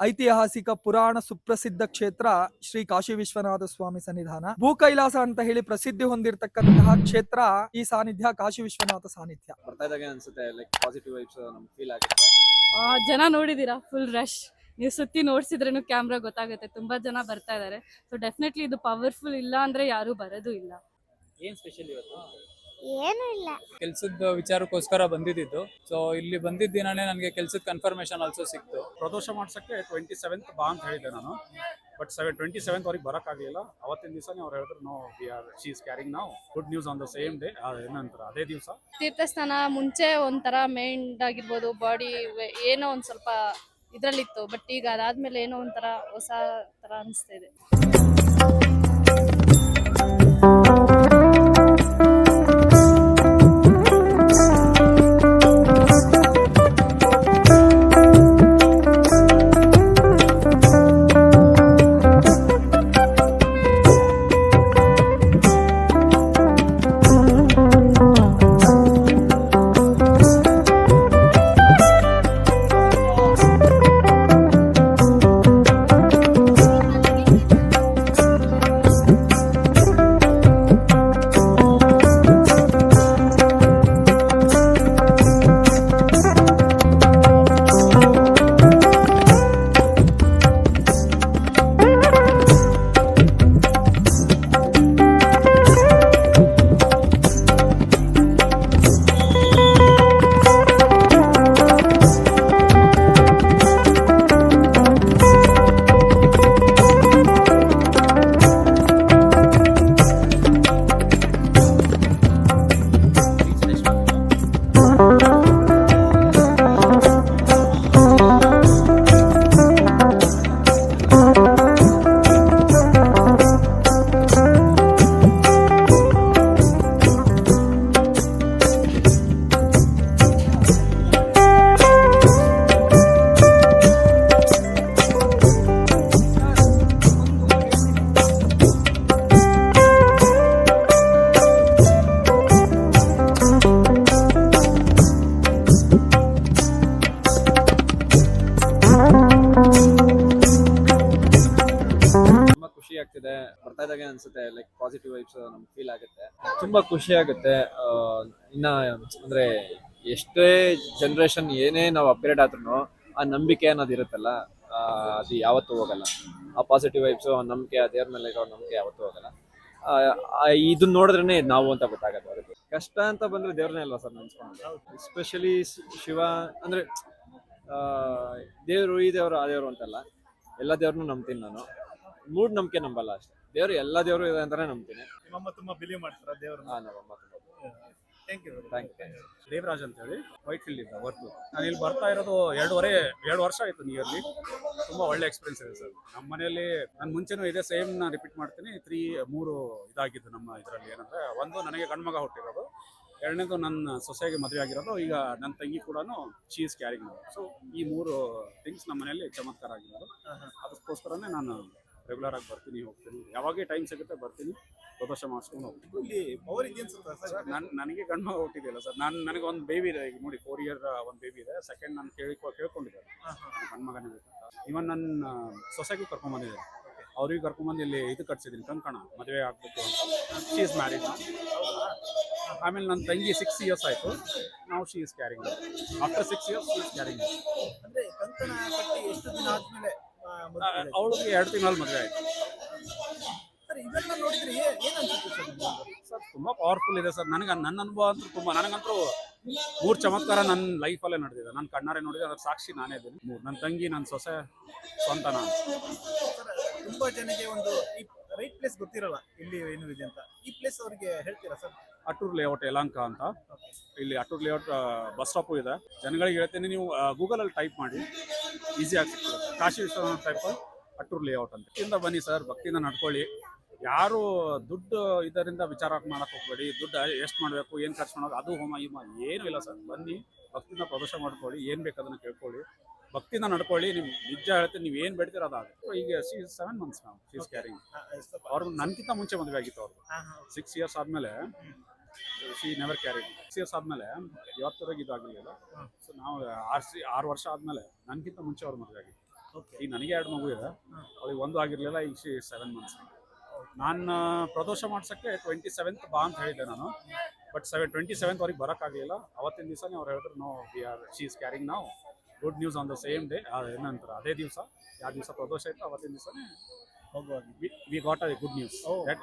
ಐತಿಹಾಸಿಕ ಪುರಾಣ ಸುಪ್ರಸಿದ್ಧ ಕ್ಷೇತ್ರ ಶ್ರೀ ಕಾಶಿ ವಿಶ್ವನಾಥ ಸ್ವಾಮಿ ಸನ್ನಿಧಾನ. ಭೂ ಕೈಲಾಸ ಅಂತ ಹೇಳಿ ಪ್ರಸಿದ್ಧಿ ಹೊಂದಿರತಕ್ಕಂತಹ ಕ್ಷೇತ್ರ ಈ ಸಾನ್ನಿಧ್ಯ ಕಾಶಿ ವಿಶ್ವನಾಥ ಸಾನ್ನಿಧ್ಯ. ಬರ್ತಾ ಇದ್ದಾಗ ಅನ್ಸುತ್ತೆ ಲೈಕ್ ಪಾಸಿಟಿವ್ ವೈಬ್ಸ್ ನಮ್ಗೆ ಫೀಲ್ ಆಗುತ್ತೆ. ಜನ ನೋಡಿದೀರಾ, ಫುಲ್ ರಶ್. ನೀವು ಸುತ್ತಿ ನೋಡ್ಸಿದ್ರೇನು ಕ್ಯಾಮ್ರಾ ಗೊತ್ತಾಗುತ್ತೆ, ತುಂಬಾ ಜನ ಬರ್ತಾ ಇದಾರೆ. ಸೊ ಡೆಫಿನೆಟ್ಲಿ ಇದು ಪವರ್ಫುಲ್ ಇಲ್ಲ ಅಂದ್ರೆ ಯಾರು ಬರೋದು ಇಲ್ಲ. ಏನ್ ಸ್ಪೆಷಲ್ ಇವತ್ತು? ಏನು ಇಲ್ಲ, ಕೆಲ್ಸದ ವಿಚಾರಕ್ಕೋಸ್ಕರ ಬಂದಿದ್ದು. ಸೊ ಇಲ್ಲಿ ಬಂದಿದ್ದ ದಿನಾನೇ ನನಗೆ ಕೆಲ್ಸದ ಕನ್ಫರ್ಮೇಶನ್ ಆಲ್ಸೋ ಸಿಕ್ತು. ಪ್ರದೋಷ ಮಾಡ್ಸಕ್ಕೆ 27th ಬಾ ಅಂತ ಹೇಳಿದ್ದೆ ನಾನು. ಬಟ್ 27th ಅವ್ರಿಗೆ ಬರೋಕ್ಕಾಗಲಿಲ್ಲ. ಅವತ್ತಿನ ದಿವಸನೇ ಅವ್ರು ಹೇಳಿದ್ರು ನೋ ಶಿ ಇಸ್ ಕ್ಯಾರಿಂಗ್ ನಾವು good news on the same day. ಏನಂತಾರೆ ಅದೇ ದಿವಸ ತೀರ್ಥಸ್ಥಾನ ಮುಂಚೆ ಒಂಥರ ಮೈಂಡ್ ಆಗಿರ್ಬೋದು, ಬಾಡಿ ಏನೋ ಒಂದ್ ಸ್ವಲ್ಪ ಇದ್ರಲ್ಲಿತ್ತು. ಬಟ್ ಈಗ ಅದಾದ್ಮೇಲೆ ಏನೋ ಒಂಥರ ಹೊಸ ತರ ಅನಿಸ್ತಾ ಇದೆ. ಆಗ್ತಿದೆ. ಬರ್ತಾ ಇದ್ದಾಗ ಅನ್ಸುತ್ತೆ ಲೈಕ್ ಪಾಸಿಟಿವ್ ವೈಬ್ಸ್ ನಮ್ಗೆ ಫೀಲ್ ಆಗುತ್ತೆ. ತುಂಬಾ ಖುಷಿ ಆಗುತ್ತೆ. ಇನ್ನ ಅಂದ್ರೆ ಎಷ್ಟೇ ಜನರೇಷನ್ ಏನೇ ನಾವು ಅಪ್ಗ್ರೇಡ್ ಆದ್ರೂ ಆ ನಂಬಿಕೆ ಅನ್ನೋದು ಇರುತ್ತಲ್ಲ, ಅದು ಯಾವತ್ತೂ ಹೋಗಲ್ಲ. ಆ ಪಾಸಿಟಿವ್ ವೈಬ್ಸ್, ನಂಬಿಕೆ, ದೇವ್ರ ಮೇಲೆ ಇರೋ ನಂಬಿಕೆ ಯಾವತ್ತೂ ಹೋಗಲ್ಲ. ಇದನ್ನ ನೋಡಿದ್ರೇನೆ ನಾವು ಅಂತ ಗೊತ್ತಾಗತ್ತೆ ಅವ್ರಿಗೆ. ಕಷ್ಟ ಅಂತ ಬಂದ್ರೆ ದೇವ್ರನ್ನೇ ಅಲ್ವಾ ಸರ್ ನೆನ್ಸ್ಕೊಂಡು. ಎಸ್ಪೆಷಲಿ ಶಿವ ಅಂದ್ರೆ ದೇವ್ರು, ಈ ದೇವ್ರು ಆ ದೇವ್ರು ಅಂತಲ್ಲ, ಎಲ್ಲ ದೇವ್ರನ್ನೂ ನಂಬ್ತೀನಿ ನಾನು. ಮೂಢ ನಂಬಿಕೆ ನಂಬಲ್ಲ ಅಷ್ಟೇ. ದೇವ್ರು ಎಲ್ಲ ದೇವ್ರು ಇದೆ ಅಂತಾನೆ ನಂಬ್ತೀನಿ. ನಿಮ್ಮಮ್ಮ ತುಂಬಾ ಬಿಲೀವ್ ಮಾಡ್ತಾರ ದೇವ್ರನ್ನ? ನಮ್ಮಮ್ಮ ಥ್ಯಾಂಕ್ ಯು. ದೇವರಾಜ್ ಅಂತ ಹೇಳಿ ವೈಟ್ ಫೀಲ್ಡ್ ಇದ್ದ ವರ್ತು. ನಾನು ಇಲ್ಲಿ ಬರ್ತಾ ಇರೋದು 2 ವರ್ಷ ಆಯ್ತು ನಿಯರ್ಲಿ. ತುಂಬಾ ಒಳ್ಳೆ ಎಕ್ಸ್ಪೀರಿಯನ್ಸ್ ಇದೆ ಸರ್. ನಮ್ಮ ಮನೆಯಲ್ಲಿ ನಾನು ಮುಂಚೆನೂ ಇದೆ ಸೇಮ್ ನ ರಿಪೀಟ್ ಮಾಡ್ತೀನಿ. 3 ಇದಾಗಿದ್ದು ನಮ್ಮ ಇದರಲ್ಲಿ. ಏನಂದ್ರೆ, ಒಂದು ನನಗೆ ಗಂಡ್ಮಗ ಹುಟ್ಟಿರೋದು, ಎರಡನೇದು ನನ್ನ ಸೊಸೆಗೆ ಮದುವೆ ಆಗಿರೋದು, ಈಗ ನನ್ನ ತಂಗಿ ಕೂಡ ಶಿ ಇಸ್ ಕ್ಯಾರಿಂಗ್. ಸೊ ಈ 3 ಥಿಂಗ್ಸ್ ನಮ್ಮ ಮನೆಯಲ್ಲಿ ಚಮತ್ಕಾರ ಆಗಿರೋದು. ಅದಕ್ಕೋಸ್ಕರನೇ ನಾನು ರೆಗ್ಯುಲರ್ ಆಗಿ ಬರ್ತೀನಿ, ಹೋಗ್ತೀನಿ. ಯಾವಾಗ ಟೈಮ್ ಸಿಗುತ್ತೆ ಬರ್ತೀನಿ, ಪ್ರದೋಷ ಮಾಡಿಸ್ಕೊಂಡು ಹೋಗ್ತೀನಿ. ನನಗೆ ಗಂಡು ಮಗ ಹುಟ್ಟಿದೆಯಲ್ಲ ಸರ್. ನನಗೆ ಒಂದು ಬೇಬಿ ಇದೆ ಈಗ ನೋಡಿ, 4 year ಒಂದು ಬೇಬಿ ಇದೆ. ಸೆಕೆಂಡ್ ನಾನು ಕೇಳ್ಕೊಂಡಿದ್ದಾರೆ ಗಂಡು ಮಗನೇ ಬೇಕು. ಇವನ್ ನನ್ನ ಸೊಸೆಗೂ ಕರ್ಕೊಂಡ್ಬಂದಿದ್ದೀನಿ, ಅವ್ರಿಗೆ ಕರ್ಕೊಂಡ್ಬಂದು ಇಲ್ಲಿ ಇದು ಕಟ್ಸಿದ್ದೀನಿ, ಕಂಕಣ ಮದುವೆ ಆಗ್ಬೇಕು ಅಂತ. She is married. ಆಮೇಲೆ ನನ್ನ ತಂಗಿ 6 years ಆಯಿತು. ನಾವು she is carrying. After 6 years she is carrying. ಅಂದ್ರೆ ಕಂಕಣ ಕಟ್ಟಿ ಎಷ್ಟು ದಿನ ಆದ್ಮೇಲೆ ಅವಳಿಗೆ 2 ತಿಂಗಳಲ್ಲಿ ಮದುವೆ ಆಯಿತು. ಇದನ್ನ ನೋಡಿದ್ರೆ ಏನ್ ಅನ್ಸುತ್ತೆ ಸರ್? ತುಂಬಾ ಪವರ್ಫುಲ್ ಇದೆ ಸರ್. ನನ್ನ ಅನುಭವ ಅಂತೂ ತುಂಬಾ, ನನಗಂತೂ 3 ಚಮತ್ಕಾರ ನನ್ನ ಲೈಫಲ್ಲೇ ನಡೆದಿದೆ. ನನ್ನ ಕಣ್ಣಾರೆ ನೋಡಿದೆ, ಅದ್ರ ಸಾಕ್ಷಿ ನಾನೇ ಇದ್ದೀನಿ. ನನ್ನ ತಂಗಿ, ನನ್ನ ಸೊಸೆ, ಸ್ವಂತ ನಾನು. ತುಂಬಾ ಜನಕ್ಕೆ ಒಂದು ರೈಟ್ ಪ್ಲೇಸ್ ಗೊತ್ತಿರಲ್ಲ ಇಲ್ಲಿ ಏನು ಇದೆ ಅಂತ. ಈ ಪ್ಲೇಸ್ ಅವರಿಗೆ ಹೇಳ್ತೀರಾ ಸರ್? ಅಟೂರ್ ಲೇಔಟ್, ಯಲಹಂಕ ಅಂತ. ಇಲ್ಲಿ ಅಟೂರ್ ಲೇಔಟ್ ಬಸ್ ಸ್ಟಾಪು ಇದೆ. ಜನಗಳಿಗೆ ಹೇಳ್ತೀನಿ, ನೀವು ಗೂಗಲಲ್ಲಿ ಟೈಪ್ ಮಾಡಿ, ಈಸಿಯಾಗಿ ಸಿಗ್ತದೆ. ಕಾಶಿ ವಿಶ್ವನಾಥ ಟೈಪ್ ಅಟೂರ್ ಲೇಔಟ್ ಅಂತ. ಭಕ್ತಿಯಿಂದ ಬನ್ನಿ ಸರ್, ಭಕ್ತಿಯಿಂದ ನಡ್ಕೊಳ್ಳಿ. ಯಾರು ದುಡ್ಡು ಇದರಿಂದ ವಿಚಾರ ಮಾಡಕ್ಕೆ ಹೋಗ್ಬೇಡಿ. ದುಡ್ಡು ಎಷ್ಟು ಮಾಡಬೇಕು, ಏನು ಖರ್ಚು ಮಾಡೋದು, ಅದು ಹೋಮ ಹಿಮ ಏನೂ ಇಲ್ಲ ಸರ್. ಬನ್ನಿ, ಭಕ್ತಿಯಿಂದ ಪ್ರದೋಷ ಮಾಡ್ಕೊಳ್ಳಿ, ಏನು ಬೇಕು ಅದನ್ನು ಕೇಳ್ಕೊಳ್ಳಿ, ಭಕ್ತಿಯಿಂದ ನಡ್ಕೊಳ್ಳಿ. ನೀವು ನಿಜ ಹೇಳ್ತೀನಿ, ನೀವು ಏನು ಬೇಡ್ತೀರ ಅದಾಗುತ್ತೆ. ಈಗ 7 months ನಾವು ಶಿ ಇಸ್ ಕ್ಯಾರಿಂಗ್. ಅವ್ರು ನನಗಿಂತ ಮುಂಚೆ ಮದುವೆ ಆಗಿತ್ತು. ಅವ್ರು 6 years ಆದಮೇಲೆ ಶಿ ನೆವರ್ ಕ್ಯಾರಿಡ್. 6 years ಆದಮೇಲೆ ಯಾವತ್ತರೆಗೆ ಇದು ಆಗಿರಲಿಲ್ಲ. ಸೊ ನಾವು 6 ವರ್ಷ ಆದಮೇಲೆ ನನಗಿಂತ ಮುಂಚೆ ಅವ್ರು ಮದುವೆ ಆಗಿತ್ತು. ಈಗ ನನಗೆ 2 ಮಗು ಇದೆ, ಅವಳಿಗೆ 1 ಆಗಿರಲಿಲ್ಲ, ಈಗ 7 ಮಂತ್ಸ್. ನಾನು ಪ್ರದೋಷ ಮಾಡ್ಸೋಕ್ಕೆ 27th ಬಾ ಅಂತ ಹೇಳಿದ್ದೆ ನಾನು, ಬಟ್ 27th ಅವ್ರಿಗೆ ಬರೋಕ್ಕಾಗಲಿಲ್ಲ. ಅವತ್ತಿನ ದಿವಸನೇ ಅವ್ರು ಹೇಳಿದ್ರು ನೋ ಶಿ ಈಸ್ ಕ್ಯಾರಿಂಗ್ ನಾವು good news on the same day. ಏನಂತಾರೆ ಅದೇ ದಿವಸ, ಯಾವ ದಿವಸ ಪ್ರದೋಷ ಇತ್ತು ಅವತ್ತಿನ ದಿವಸನೇ we got a good news that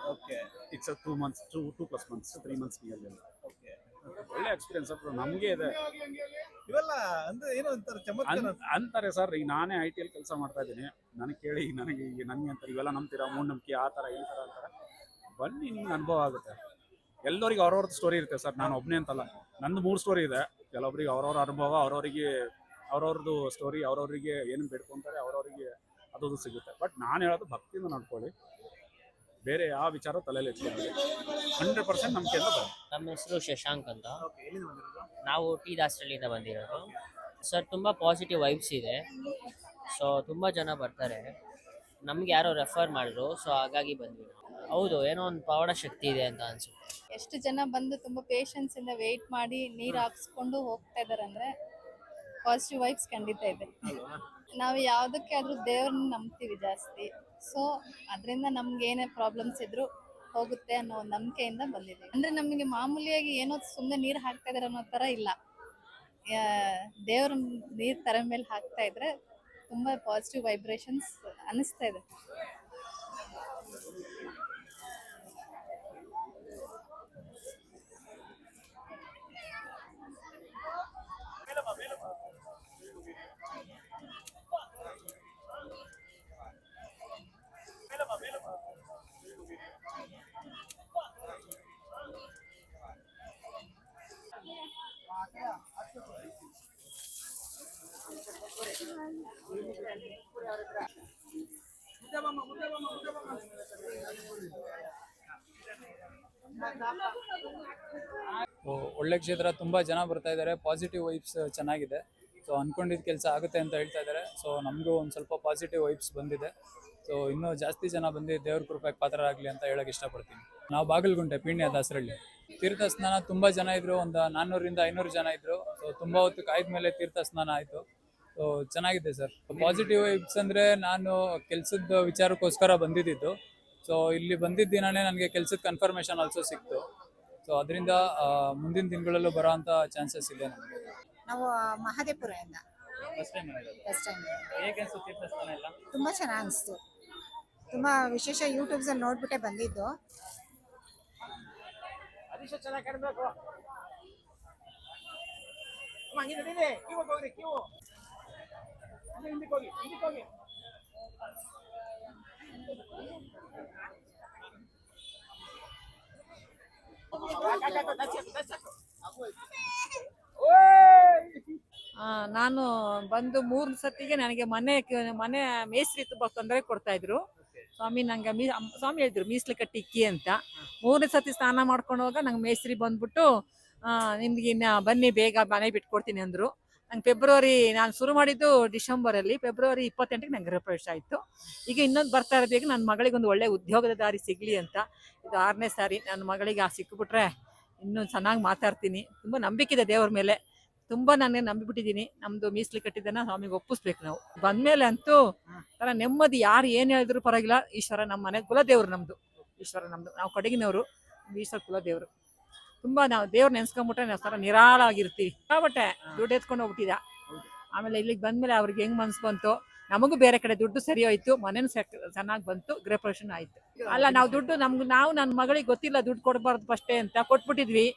it's 2 months 2+ months 3 months nearly. ಒಳ್ಳೆ ಎಕ್ಸ್ಪೀರಿಯನ್ಸ್ ನಮಗೆ ಇದೆ ಇವೆಲ್ಲ ಅಂದ್ರೆ ಏನು ಅಂತಾರೆ ಚಮತ್ಕಾರ ಅಂತಾರೆ ಸರ್. ಈಗ ನಾನೇ IT ಕೆಲಸ ಮಾಡ್ತಾ ಇದ್ದೀನಿ, ನನಗೆ ಕೇಳಿ ನನಗೆ ಅಂತಾರೆ ಇವೆಲ್ಲ ನಂಬ್ತೀರಾ, ಮೂಢನಂಬಿಕೆ ಆ ಥರ ಈ ಥರ ಅಂತಾರೆ. ಬನ್ನಿ, ನಿಮ್ಗೆ ಅನುಭವ ಆಗುತ್ತೆ. ಎಲ್ಲರಿಗೆ ಅವ್ರವ್ರದ್ದು ಸ್ಟೋರಿ ಇರುತ್ತೆ ಸರ್, ನಾನು ಒಬ್ಬನೇ ಅಂತಲ್ಲ, ನಂದು 3 ಸ್ಟೋರಿ ಇದೆ. ಕೆಲವೊಬ್ರಿಗೆ ಅವ್ರವ್ರ ಅನುಭವ, ಅವ್ರವ್ರದ್ದು ಸ್ಟೋರಿ, ಅವ್ರವ್ರಿಗೆ ಏನು ಬೇಡ್ಕೊಂತಾರೆ ಅವ್ರವ್ರಿಗೆ ಅದು ಸಿಗುತ್ತೆ. ಬಟ್ ನಾನು ಹೇಳೋದು ಭಕ್ತಿಯಿಂದ ನಡ್ಕೊಳ್ಳಿ, ಬೇರೆ ಯಾವ ವಿಚಾರ ತಲೆಯಲ್ಲಿ ಇಟ್ಕೊಳ್ಳಿ, 100% ನಂಬಿಕೆಯಿಂದ ಬನ್ನಿ. ನಮ್ಮ ಹೆಸರು ಶಶಾಂಕ್ ಅಂತ. ನಾವು ಟಿ ದಾಸರಳ್ಳಿಯಿಂದ ಬಂದಿರೋದು ಸರ್. ತುಂಬ ಪಾಸಿಟಿವ್ ವೈಬ್ಸ್ ಇದೆ. ಸೊ ತುಂಬ ಜನ ಬರ್ತಾರೆ, ನಮ್ಗೆ ಯಾರೋ ರೆಫರ್ ಮಾಡಿದ್ರು, ಸೊ ಹಾಗಾಗಿ ಬಂದ್ವಿ. ಹೌದು, ಏನೋ ಒಂದು ಪವಾಡ ಶಕ್ತಿ ಇದೆ ಅಂತ ಅನ್ಸುತ್ತೆ. ಎಷ್ಟು ಜನ ಬಂದು ತುಂಬ ಪೇಷನ್ಸ್ ಇಂದ ವೇಟ್ ಮಾಡಿ ನೀರು ಹಾಕ್ಸ್ಕೊಂಡು ಹೋಗ್ತಾ ಇದಾರೆ ಅಂದ್ರೆ ಪಾಸಿಟಿವ್ ವೈಬ್ಸ್ ಖಂಡಿತ ಇದೆ. ನಾವು ಯಾವುದಕ್ಕೆ ಆದ್ರೂ ದೇವ್ರನ್ನ ನಂಬ್ತೀವಿ ಜಾಸ್ತಿ. ಸೊ ಅದರಿಂದ ನಮ್ಗೆ ಏನೇ ಪ್ರಾಬ್ಲಮ್ಸ್ ಇದ್ರು ಹೋಗುತ್ತೆ ಅನ್ನೋ ಒಂದು ನಂಬಿಕೆಯಿಂದ ಬಂದಿದ್ದೀವಿ. ಅಂದ್ರೆ ನಮಗೆ ಮಾಮೂಲಿಯಾಗಿ ಏನೋ ಸುಮ್ಮನೆ ನೀರು ಹಾಕ್ತಾ ಇದಾರೆ ಅನ್ನೋ ಥರ ಇಲ್ಲ. ದೇವ್ರ ನೀರು ತರ ಮೇಲೆ ಹಾಕ್ತಾ ಇದ್ರೆ ತುಂಬಾ ಪಾಸಿಟಿವ್ ವೈಬ್ರೇಷನ್ಸ್ ಅನಿಸ್ತಾ ಇದೆ. ಒಳ್ಳೆ ಕ್ಷೇತ್ರ, ತುಂಬ ಜನ ಬರ್ತಾ ಇದ್ದಾರೆ, ಪಾಸಿಟಿವ್ ವೈಬ್ಸ್ ಚೆನ್ನಾಗಿದೆ. ಸೊ ಅಂದ್ಕೊಂಡಿದ್ದ ಕೆಲಸ ಆಗುತ್ತೆ ಅಂತ ಹೇಳ್ತಾ ಇದ್ದಾರೆ. ಸೊ ನಮಗೂ ಒಂದು ಸ್ವಲ್ಪ ಪಾಸಿಟಿವ್ ವೈಬ್ಸ್ ಬಂದಿದೆ. ಸೊ ಇನ್ನೂ ಜಾಸ್ತಿ ಜನ ಬಂದು ದೇವ್ರ ಕೃಪೆಗೆ ಪಾತ್ರರಾಗಲಿ ಅಂತ ಹೇಳಕ್ಕೆ ಇಷ್ಟಪಡ್ತೀನಿ. ನಾವು ಬಾಗಲಗುಂಟೆ ಪೀಣ್ಯ ದಾಸರಳ್ಳಿ. ತೀರ್ಥ ಸ್ನಾನ ತುಂಬ ಜನ ಇದ್ರು, ಒಂದು 400ರಿಂದ 500 ಜನ ಇದ್ರು. ಸೊ ತುಂಬ ಹೊತ್ತು ಕಾಯ್ದ ಮೇಲೆ ತೀರ್ಥ ಸ್ನಾನ ಆಯಿತು. ಸೊ ಚೆನ್ನಾಗಿದೆ ಸರ್. ಪಾಸಿಟಿವ್ ವೈಬ್ಸ್ ಅಂದರೆ ನಾನು ಕೆಲಸದ ವಿಚಾರಕ್ಕೋಸ್ಕರ ಬಂದಿದ್ದು. ಸೊ ಇಲ್ಲಿ ಬಂದಿದ್ದ ದಿನನೇ ನನಗೆ ಕೆಲಸದ ಕನ್ಫರ್ಮೇಷನ್ ಆಲ್ಸೋ ಸಿಕ್ತು. ಸೊ ಅದರಿಂದ ಮುಂದಿನ ದಿನಗಳಲ್ಲೂ ಬರೋ ಅಂಥ ಚಾನ್ಸಸ್ ಇದೆ ನಮಗೆ. ನಾವು ಮಹದೇಪುರದಿಂದ ಫಸ್ಟ್ ಟೈಮ್ ಹೇಗೆ ಅನಿಸ್ತು ತೀರ್ಥ ಸ್ನಾನ ಎಲ್ಲ? ತುಂಬ ಚೆನ್ನಾಗಿ ಅನಿಸ್ತು. ತುಂಬ ವಿಶೇಷ ಯೂಟ್ಯೂಬ್ಸಲ್ಲಿ ನೋಡ್ಬಿಟ್ಟೆ ಬಂದಿದ್ದು. ನಾನು ಬಂದು 3 ಸತಿಗೆ ನನಗೆ ಮನೆ ಮೇಸ್ತ್ರಿ ತುಂಬ ತೊಂದರೆ ಕೊಡ್ತಾ ಇದ್ರು. ಸ್ವಾಮಿ ನಂಗೆ ಸ್ವಾಮಿ ಹೇಳಿದ್ರು ಮೀಸಲು ಕಟ್ಟಿಕ್ಕಿ ಅಂತ. 3 ಸತಿ ಸ್ನಾನ ಮಾಡ್ಕೊಂಡು ಹೋಗ ನಂಗೆ ಮೇಸ್ತ್ರಿ ಬಂದ್ಬಿಟ್ಟು ನಿಮ್ಗೆ ಇನ್ನು ಬನ್ನಿ ಬೇಗ ಮನೆ ಬಿಟ್ಕೊಡ್ತೀನಿ ಅಂದರು. ನಂಗೆ ಫೆಬ್ರವರಿ, ನಾನು ಶುರು ಮಾಡಿದ್ದು ಡಿಸೆಂಬರಲ್ಲಿ, ಫೆಬ್ರವರಿ 28ಗೆ ನಂಗೆ ಗೃಹಪ್ರವೇಶ ಆಯಿತು. ಈಗ ಇನ್ನೊಂದು ಬರ್ತಾ ಇರೋದು, ಈಗ ನನ್ನ ಮಗಳಿಗೆ ಒಂದು ಒಳ್ಳೆ ಉದ್ಯೋಗದ ದಾರಿ ಸಿಗಲಿ ಅಂತ. ಇದು 6ನೇ ಸಾರಿ ನನ್ನ ಮಗಳಿಗೆ ಸಿಕ್ಕಿಬಿಟ್ರೆ ಇನ್ನೂ ಚೆನ್ನಾಗಿ ಮಾತಾಡ್ತೀನಿ. ತುಂಬ ನಂಬಿಕೆ ಇದೆ ದೇವ್ರ ಮೇಲೆ, ತುಂಬ ನಾನು ನಂಬಿಬಿಟ್ಟಿದ್ದೀನಿ. ನಮ್ಮದು ಮೀಸಲು ಕಟ್ಟಿದ್ದನ್ನು ಸ್ವಾಮಿಗೆ ಒಪ್ಪಿಸ್ಬೇಕು. ನಾವು ಬಂದಮೇಲೆ ಅಂತೂ ಥರ ನೆಮ್ಮದಿ. ಯಾರು ಏನು ಹೇಳಿದ್ರು ಪರವಾಗಿಲ್ಲ. ಈಶ್ವರ ನಮ್ಮ ಮನೆ ಕುಲದೇವ್ರು, ನಮ್ಮದು ಈಶ್ವರ, ನಮ್ಮದು ನಾವು ಕೊಡಗಿನವರು, ಈಶ್ವರ ಕುಲದೇವರು. ತುಂಬ ನಾವು ದೇವ್ರ ನೆನ್ಸ್ಕೊಂಬಿಟ್ರೆ ನಾವು ಥರ ನಿರಾಳಾಗಿರ್ತೀವಿ. ಬಟ್ಟೆ ದುಡ್ಡು ಎತ್ಕೊಂಡು ಹೋಗ್ಬಿಟ್ಟಿದ್ದ. ಆಮೇಲೆ ಇಲ್ಲಿಗೆ ಬಂದಮೇಲೆ ಅವ್ರಿಗೆ ಹೆಂಗೆ ಮನ್ಸು ಬಂತು, ನಮಗೂ ಬೇರೆ ಕಡೆ ದುಡ್ಡು ಸರಿ ಹೋಯ್ತು, ಮನೇನು ಚೆನ್ನಾಗಿ ಬಂತು, ಗೃಹಪ್ರವೇಶ ಆಯಿತು. ಅಲ್ಲ ನಾವು ದುಡ್ಡು ನಾವು ನನ್ನ ಮಗಳಿಗೆ ಗೊತ್ತಿಲ್ಲ ದುಡ್ಡು ಕೊಡಬಾರ್ದು ಫಸ್ಟೇ ಅಂತ ಕೊಟ್ಬಿಟ್ಟಿದ್ವಿ.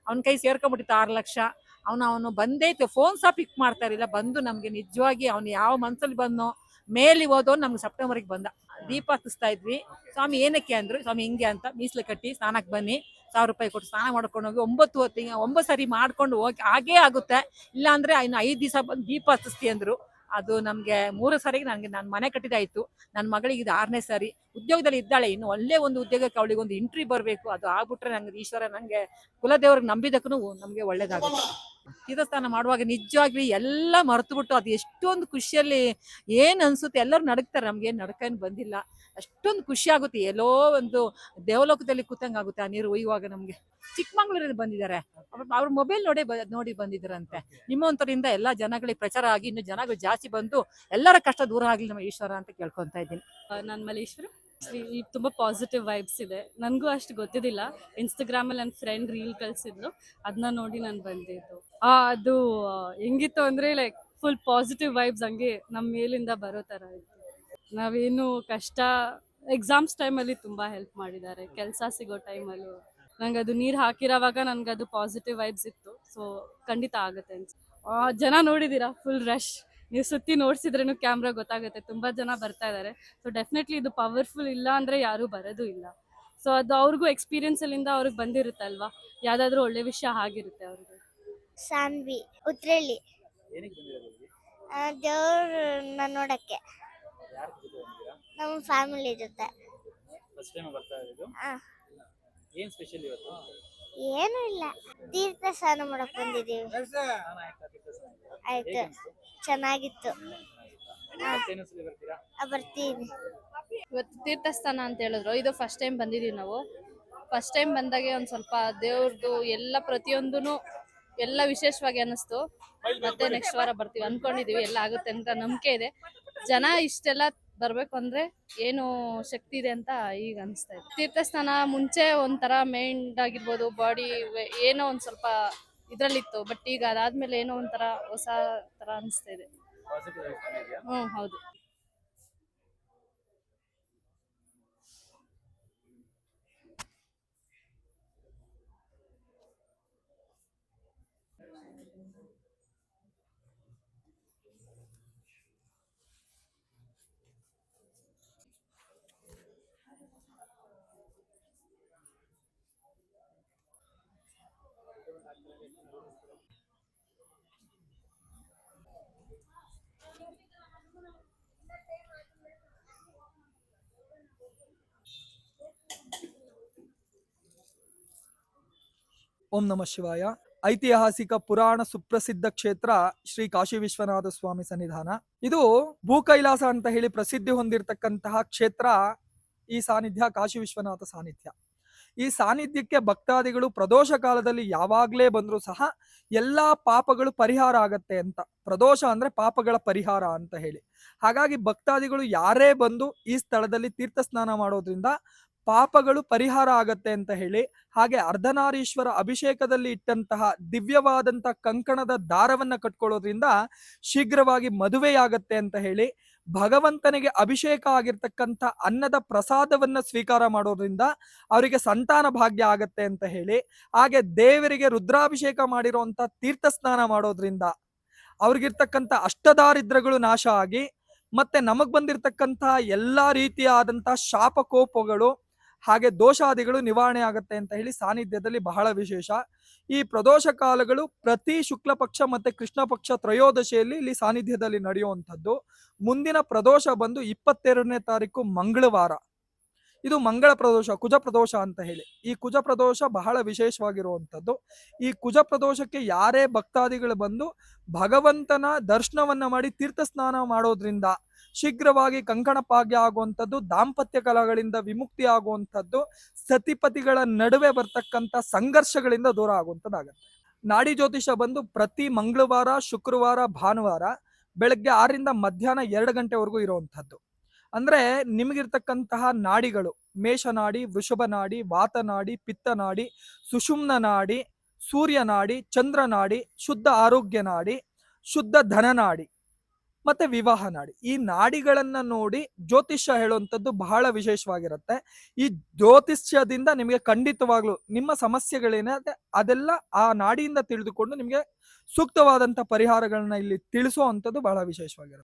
ಅವ್ನ ಕೈ ಸೇರ್ಕೊಂಡ್ಬಿಟ್ಟಿತ್ತು 6 ಲಕ್ಷ. ಅವನು ಬಂದೈತೆ, ಫೋನ್ ಸಹ ಪಿಕ್ ಮಾಡ್ತಾ ಇರಲಿಲ್ಲ. ಬಂದು ನಮಗೆ ನಿಜವಾಗಿ ಅವನು ಯಾವ ಮನ್ಸಲ್ಲಿ ಬಂದೋ ಮೇಲಿ ಹೋದೋ ನಮ್ಗೆ ಸೆಪ್ಟೆಂಬರ್ಗೆ ಬಂದ. ದೀಪ ಹತ್ತಿಸ್ತಾ ಇದ್ವಿ. ಸ್ವಾಮಿ ಏನಕ್ಕೆ ಅಂದರು. ಸ್ವಾಮಿ ಹಿಂಗೆ ಅಂತ ಮೀಸಲು ಕಟ್ಟಿ ಸ್ನಾನಕ್ಕೆ ಬನ್ನಿ, 1000 ರೂಪಾಯಿ ಕೊಟ್ಟು ಸ್ನಾನ ಮಾಡ್ಕೊಂಡು ಹೋಗಿ 9 ಹೊತ್ತಿಗೆ 9 ಸರಿ ಮಾಡ್ಕೊಂಡು ಹೋಗಿ ಹಾಗೇ ಆಗುತ್ತೆ. ಇಲ್ಲಾಂದರೆ ಇನ್ನು 5 ದಿವಸ ಬಂದು ದೀಪ ಹತ್ತಿಸ್ತಿ ಅಂದರು. ಅದು ನಮಗೆ 3 ಸಾರಿಗೆ ನನಗೆ ನಾನು ಮನೆ ಕಟ್ಟಿದಾಯಿತು. ನನ್ನ ಮಗಳಿಗೆ ಇದು 6ನೇ ಸಾರಿ. ಉದ್ಯೋಗದಲ್ಲಿ ಇದ್ದಾಳೆ, ಇನ್ನು ಒಳ್ಳೆ ಒಂದು ಉದ್ಯೋಗಕ್ಕೆ ಅವಳಿಗೆ ಒಂದು ಇಂಟ್ರಿ ಬರಬೇಕು. ಅದು ಆಗ್ಬಿಟ್ರೆ ನಂಗೆ ಈಶ್ವರ ನನಗೆ ಕುಲದೇವ್ರಿಗೆ ನಂಬಿದಕ್ಕೂ ನಮಗೆ ಒಳ್ಳೇದಾಗುತ್ತೆ. ತೀರ್ಥಸ್ನಾನ ಮಾಡುವಾಗ ನಿಜವಾಗ್ಲಿ ಎಲ್ಲ ಮರೆತುಬಿಟ್ಟು ಅದು ಎಷ್ಟೊಂದು ಖುಷಿಯಲ್ಲಿ ಏನು ಅನಿಸುತ್ತೆ. ಎಲ್ಲರೂ ನಡಕ್ತಾರೆ, ನಮಗೇನು ನಡ್ಕೇನು ಬಂದಿಲ್ಲ. ಅಷ್ಟೊಂದು ಖುಷಿ ಆಗುತ್ತೆ. ಎಲ್ಲೋ ಒಂದು ದೇವಲೋಕದಲ್ಲಿ ಕೂತಂಗೆ ಆಗುತ್ತೆ ಆ ನೀರು ಒಯ್ಯುವಾಗ ನಮಗೆ. ಚಿಕ್ಕಮಂಗ್ಳೂರಿಂದ ಬಂದಿದ್ದಾರೆ. ಅವ್ರ ಮೊಬೈಲ್ ನೋಡಿ ಬಂದಿದ್ದಾರಂತೆ. ನಿಮ್ಮಂತರಿಂದ ಎಲ್ಲ ಜನಗಳಿಗೆ ಪ್ರಚಾರ ಆಗಿ ಇನ್ನು ಜನಗಳು ಜಾಸ್ತಿ ಬಂದು ಎಲ್ಲರ ಕಷ್ಟ ದೂರ ಆಗಲಿ ನಮ್ಮ ಈಶ್ವರ ಅಂತ ಕೇಳ್ಕೊಂತ ಇದ್ದೀನಿ. ನಾನು ಮಲೇಶ್ವರ. ತುಂಬ ಪಾಸಿಟಿವ್ ವೈಬ್ಸ್ ಇದೆ. ನನಗೂ ಅಷ್ಟು ಗೊತ್ತಿದ್ದಿಲ್ಲ. ಇನ್ಸ್ಟಾಗ್ರಾಮಲ್ಲಿ ನನ್ನ ಫ್ರೆಂಡ್ ರೀಲ್ ಕಳಿಸಿದ್ಲು, ಅದನ್ನ ನೋಡಿ ನಾನು ಬಂದಿದ್ದು. ಅದು ಹೆಂಗಿತ್ತು ಅಂದರೆ ಲೈಕ್ ಫುಲ್ ಪಾಸಿಟಿವ್ ವೈಬ್ಸ್ ಹಂಗೆ ನಮ್ಮ ಮೇಲಿಂದ ಬರೋ ಥರ ಇತ್ತು. ನಾವೇನು ಕಷ್ಟ ಎಕ್ಸಾಮ್ಸ್ ಟೈಮಲ್ಲಿ ತುಂಬ ಹೆಲ್ಪ್ ಮಾಡಿದ್ದಾರೆ. ಕೆಲಸ ಸಿಗೋ ಟೈಮಲ್ಲೂ ನಂಗೆ ಅದು ನೀರು ಹಾಕಿರೋವಾಗ ನನಗದು ಪಾಸಿಟಿವ್ ವೈಬ್ಸ್ ಇತ್ತು. ಸೊ ಖಂಡಿತ ಆಗುತ್ತೆ ಅನ್ಸುತ್ತೆ. ಜನ ನೋಡಿದ್ದೀರಾ, ಫುಲ್ ರಶ್. ನೀವು ಸುತ್ತಿ ನೋಡ್ಸಿದ್ರೇನು ಕ್ಯಾಮ್ರಾ ಗೊತ್ತಾಗುತ್ತೆ, ತುಂಬ ಜನ ಬರ್ತಾ ಇದ್ದಾರೆ. ಸೊ ಡೆಫಿನೆಟ್ಲಿ ಇದು ಪವರ್ಫುಲ್ ಇಲ್ಲ ಅಂದರೆ ಯಾರೂ ಬರೋದು ಇಲ್ಲ. ಸೊ ಅದು ಅವ್ರಿಗೂ ಎಕ್ಸ್ಪೀರಿಯನ್ಸಲ್ಲಿಂದ ಅವ್ರಿಗೆ ಬಂದಿರುತ್ತಲ್ವಾ, ಯಾವುದಾದ್ರೂ ಒಳ್ಳೆ ವಿಷಯ ಆಗಿರುತ್ತೆ ಅವ್ರಿಗೆ. ಸಾನ್ವಿ ಉತ್ರಳ್ಳಿ ದೇವ್ರನ್ನ ನೋಡಕ್ಕೆ ನಮ್ಮ ಫ್ಯಾಮಿಲಿ ಜೊತೆ. ಏನು ಇಲ್ಲ, ತೀರ್ಥ ಸ್ನಾನ ಮಾಡಕ್ ಬಂದಿದ್ದೀವಿ. ಆಯ್ತು, ಚೆನ್ನಾಗಿತ್ತು. ಬರ್ತೀನಿ. ಇವತ್ತು ತೀರ್ಥಸ್ಥಾನ ಅಂತ ಹೇಳಿದ್ರು, ಇದು ಫಸ್ಟ್ ಟೈಮ್ ಬಂದಿದ್ದೀವಿ ನಾವು. ಫಸ್ಟ್ ಟೈಮ್ ಬಂದಾಗೆ ಒಂದು ಸ್ವಲ್ಪ ದೇವ್ರದ್ದು ಎಲ್ಲ ಪ್ರತಿಯೊಂದೂ ಎಲ್ಲ ವಿಶೇಷವಾಗಿ ಅನ್ನಿಸ್ತು. ಮತ್ತೆ ನೆಕ್ಸ್ಟ್ ವಾರ ಬರ್ತೀವಿ ಅನ್ಕೊಂಡಿದೀವಿ, ಎಲ್ಲ ಆಗುತ್ತೆ ಅಂತ ನಂಬಿಕೆ ಇದೆ. ಜನ ಇಷ್ಟೆಲ್ಲ ಬರ್ಬೇಕು ಅಂದ್ರೆ ಏನು ಶಕ್ತಿ ಇದೆ ಅಂತ ಈಗ ಅನಿಸ್ತಾ ಇದೆ. ತೀರ್ಥಸ್ಥಾನ ಮುಂಚೆ ಒಂಥರ ಮೈಂಡ್ ಆಗಿರ್ಬೋದು, ಬಾಡಿ ಏನೋ ಒಂದ್ ಸ್ವಲ್ಪ ಇದ್ರಲ್ಲಿತ್ತು, ಬಟ್ ಈಗ ಅದಾದ್ಮೇಲೆ ಏನೋ ಒಂಥರ ಹೊಸ ತರ ಅನಿಸ್ತಾ ಇದೆ. ಹೌದು. ಓಂ ನಮಃ ಶಿವಾಯ. ಐತಿಹಾಸಿಕ ಪುರಾಣ ಸುಪ್ರಸಿದ್ಧ ಕ್ಷೇತ್ರ ಶ್ರೀ ಕಾಶಿ ವಿಶ್ವನಾಥ ಸ್ವಾಮಿ ಸನ್ನಿಧಾನ. ಇದು ಭೂಕೈಲಾಸ ಅಂತ ಹೇಳಿ ಪ್ರಸಿದ್ಧಿ ಹೊಂದಿರತಕ್ಕಂತಹ ಕ್ಷೇತ್ರ. ಈ ಸಾನ್ನಿಧ್ಯ ಕಾಶಿ ವಿಶ್ವನಾಥ ಸಾನ್ನಿಧ್ಯ. ಈ ಸಾನ್ನಿಧ್ಯಕ್ಕೆ ಭಕ್ತಾದಿಗಳು ಪ್ರದೋಷ ಕಾಲದಲ್ಲಿ ಯಾವಾಗ್ಲೇ ಬಂದ್ರು ಸಹ ಎಲ್ಲಾ ಪಾಪಗಳು ಪರಿಹಾರ ಆಗತ್ತೆ ಅಂತ. ಪ್ರದೋಷ ಅಂದ್ರೆ ಪಾಪಗಳ ಪರಿಹಾರ ಅಂತ ಹೇಳಿ. ಹಾಗಾಗಿ ಭಕ್ತಾದಿಗಳು ಯಾರೇ ಬಂದು ಈ ಸ್ಥಳದಲ್ಲಿ ತೀರ್ಥ ಸ್ನಾನ ಮಾಡೋದ್ರಿಂದ ಪಾಪಗಳು ಪರಿಹಾರ ಆಗತ್ತೆ ಅಂತ ಹೇಳಿ, ಹಾಗೆ ಅರ್ಧನಾರೀಶ್ವರ ಅಭಿಷೇಕದಲ್ಲಿ ಇಟ್ಟಂತಹ ದಿವ್ಯವಾದಂತಹ ಕಂಕಣದ ದಾರವನ್ನ ಕಟ್ಕೊಳ್ಳೋದ್ರಿಂದ ಶೀಘ್ರವಾಗಿ ಮದುವೆಯಾಗತ್ತೆ ಅಂತ ಹೇಳಿ, ಭಗವಂತನಿಗೆ ಅಭಿಷೇಕ ಆಗಿರ್ತಕ್ಕಂಥ ಅನ್ನದ ಪ್ರಸಾದವನ್ನ ಸ್ವೀಕಾರ ಮಾಡೋದ್ರಿಂದ ಅವರಿಗೆ ಸಂತಾನ ಭಾಗ್ಯ ಆಗತ್ತೆ ಅಂತ ಹೇಳಿ, ಹಾಗೆ ದೇವರಿಗೆ ರುದ್ರಾಭಿಷೇಕ ಮಾಡಿರುವಂತ ತೀರ್ಥ ಸ್ನಾನ ಮಾಡೋದ್ರಿಂದ ಅವ್ರಿಗಿರ್ತಕ್ಕಂಥ ಅಷ್ಟದಾರಿದ್ರ್ಯಗಳು ನಾಶ ಆಗಿ, ಮತ್ತೆ ನಮಗ್ ಬಂದಿರತಕ್ಕಂಥ ಎಲ್ಲಾ ರೀತಿಯಾದಂತಹ ಶಾಪಕೋಪಗಳು ಹಾಗೆ ದೋಷಾದಿಗಳು ನಿವಾರಣೆ ಆಗತ್ತೆ ಅಂತ ಹೇಳಿ ಸಾನ್ನಿಧ್ಯದಲ್ಲಿ ಬಹಳ ವಿಶೇಷ. ಈ ಪ್ರದೋಷ ಕಾಲಗಳು ಪ್ರತಿ ಶುಕ್ಲ ಪಕ್ಷ ಮತ್ತೆ ಕೃಷ್ಣ ಪಕ್ಷ ತ್ರಯೋದಶಿಯಲ್ಲಿ ಇಲ್ಲಿ ಸಾನ್ನಿಧ್ಯದಲ್ಲಿ ನಡೆಯುವಂಥದ್ದು. ಮುಂದಿನ ಪ್ರದೋಷ ಬಂದು 22ನೇ ತಾರೀಕು ಮಂಗಳವಾರ. ಇದು ಮಂಗಳ ಪ್ರದೋಷ, ಕುಜ ಪ್ರದೋಷ ಅಂತ ಹೇಳಿ. ಈ ಕುಜ ಪ್ರದೋಷ ಬಹಳ ವಿಶೇಷವಾಗಿರುವಂಥದ್ದು. ಈ ಕುಜ ಪ್ರದೋಷಕ್ಕೆ ಯಾರೇ ಭಕ್ತಾದಿಗಳು ಬಂದು ಭಗವಂತನ ದರ್ಶನವನ್ನ ಮಾಡಿ ತೀರ್ಥ ಸ್ನಾನ ಮಾಡೋದ್ರಿಂದ ಶೀಘ್ರವಾಗಿ ಕಂಕಣ ಭಾಗ್ಯ ಆಗುವಂಥದ್ದು, ದಾಂಪತ್ಯ ಕಲಹಗಳಿಂದ ವಿಮುಕ್ತಿ ಆಗುವಂಥದ್ದು, ಸತಿಪತಿಗಳ ನಡುವೆ ಬರ್ತಕ್ಕಂಥ ಸಂಘರ್ಷಗಳಿಂದ ದೂರ ಆಗುವಂಥದ್ದಾಗತ್ತೆ. ನಾಡಿ ಜ್ಯೋತಿಷ ಬಂದು ಪ್ರತಿ ಮಂಗಳವಾರ, ಶುಕ್ರವಾರ, ಭಾನುವಾರ ಬೆಳಗ್ಗೆ 6ರಿಂದ ಮಧ್ಯಾಹ್ನ 2 ಗಂಟೆವರೆಗೂ ಇರುವಂಥದ್ದು. ಅಂದ್ರೆ ನಿಮಗಿರ್ತಕ್ಕಂತಹ ನಾಡಿಗಳು ಮೇಷನಾಡಿ, ವೃಷಭ ನಾಡಿ, ವಾತನಾಡಿ, ಪಿತ್ತನಾಡಿ, ಸುಷುಮ್ನ ನಾಡಿ, ಸೂರ್ಯನಾಡಿ, ಚಂದ್ರನಾಡಿ, ಶುದ್ಧ ಆರೋಗ್ಯ ನಾಡಿ, ಶುದ್ಧ ಧನನಾಡಿ ಮತ್ತೆ ವಿವಾಹ ನಾಡಿ. ಈ ನಾಡಿಗಳನ್ನ ನೋಡಿ ಜ್ಯೋತಿಷ್ಯ ಹೇಳುವಂಥದ್ದು ಬಹಳ ವಿಶೇಷವಾಗಿರುತ್ತೆ. ಈ ಜ್ಯೋತಿಷ್ಯದಿಂದ ನಿಮಗೆ ಖಂಡಿತವಾಗ್ಲು ನಿಮ್ಮ ಸಮಸ್ಯೆಗಳೇನಿದೆ ಅದೆಲ್ಲ ಆ ನಾಡಿಯಿಂದ ತಿಳಿದುಕೊಂಡು ನಿಮಗೆ ಸೂಕ್ತವಾದಂತ ಪರಿಹಾರಗಳನ್ನ ಇಲ್ಲಿ ತಿಳಿಸುವಂಥದ್ದು ಬಹಳ ವಿಶೇಷವಾಗಿರುತ್ತೆ.